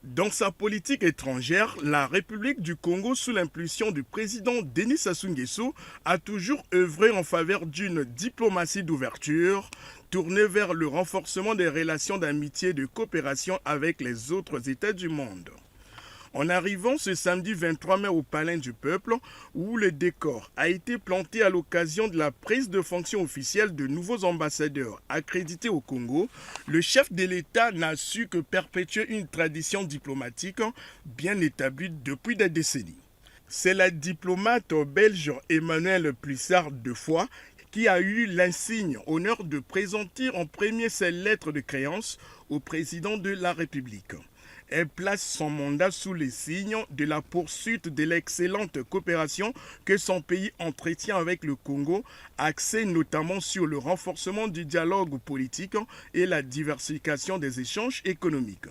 Dans sa politique étrangère, la République du Congo, sous l'impulsion du président Denis Sassou Nguesso, a toujours œuvré en faveur d'une diplomatie d'ouverture, tournée vers le renforcement des relations d'amitié et de coopération avec les autres États du monde. En arrivant ce samedi 23 mai au Palais du Peuple, où le décor a été planté à l'occasion de la prise de fonction officielle de nouveaux ambassadeurs accrédités au Congo, le chef de l'État n'a su que perpétuer une tradition diplomatique bien établie depuis des décennies. C'est la diplomate belge Emmanuelle Plissard de Foix qui a eu l'insigne honneur de présenter en premier ses lettres de créance au président de la République. Elle place son mandat sous les signes de la poursuite de l'excellente coopération que son pays entretient avec le Congo, axée notamment sur le renforcement du dialogue politique et la diversification des échanges économiques.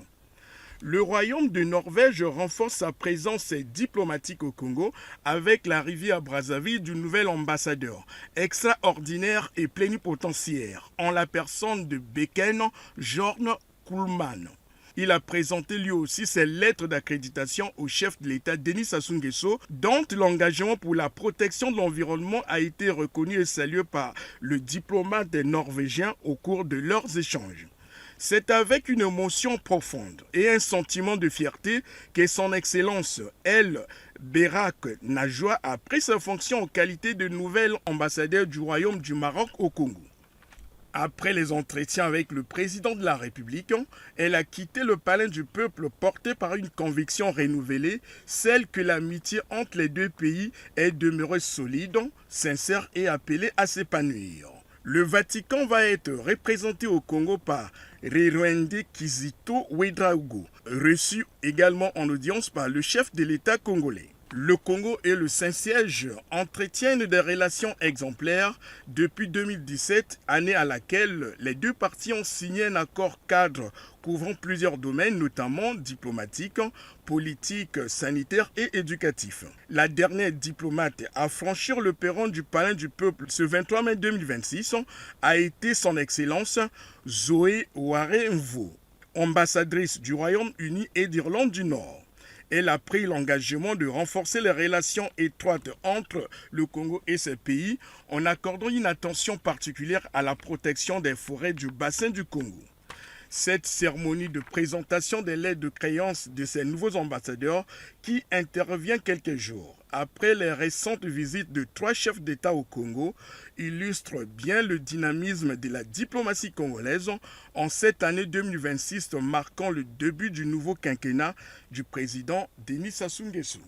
Le royaume de Norvège renforce sa présence diplomatique au Congo avec l'arrivée à Brazzaville du nouvel ambassadeur, extraordinaire et plénipotentiaire, en la personne de Beken Jorn Kuhlmann. Il a présenté lui aussi ses lettres d'accréditation au chef de l'État Denis Sassou Nguesso, dont l'engagement pour la protection de l'environnement a été reconnu et salué par le diplomate norvégien au cours de leurs échanges. C'est avec une émotion profonde et un sentiment de fierté que son Excellence El Berak Najwa a pris sa fonction en qualité de nouvel ambassadeur du Royaume du Maroc au Congo. Après les entretiens avec le président de la République, elle a quitté le palais du peuple porté par une conviction renouvelée, celle que l'amitié entre les deux pays est demeurée solide, sincère et appelée à s'épanouir. Le Vatican va être représenté au Congo par Reverend Kizito Ouedraogo, reçu également en audience par le chef de l'État congolais. Le Congo et le Saint-Siège entretiennent des relations exemplaires depuis 2017, année à laquelle les deux parties ont signé un accord cadre couvrant plusieurs domaines, notamment diplomatiques, politiques, sanitaires et éducatifs. La dernière diplomate à franchir le perron du Palais du Peuple ce 23 mai 2026 a été son Excellence Zoé Warenvo, ambassadrice du Royaume-Uni et d'Irlande du Nord. Elle a pris l'engagement de renforcer les relations étroites entre le Congo et ses pays en accordant une attention particulière à la protection des forêts du bassin du Congo. Cette cérémonie de présentation des lettres de créance de ces nouveaux ambassadeurs qui intervient quelques jours après les récentes visites de 3 chefs d'État au Congo illustre bien le dynamisme de la diplomatie congolaise en cette année 2026 marquant le début du nouveau quinquennat du président Denis Sassou Nguesso.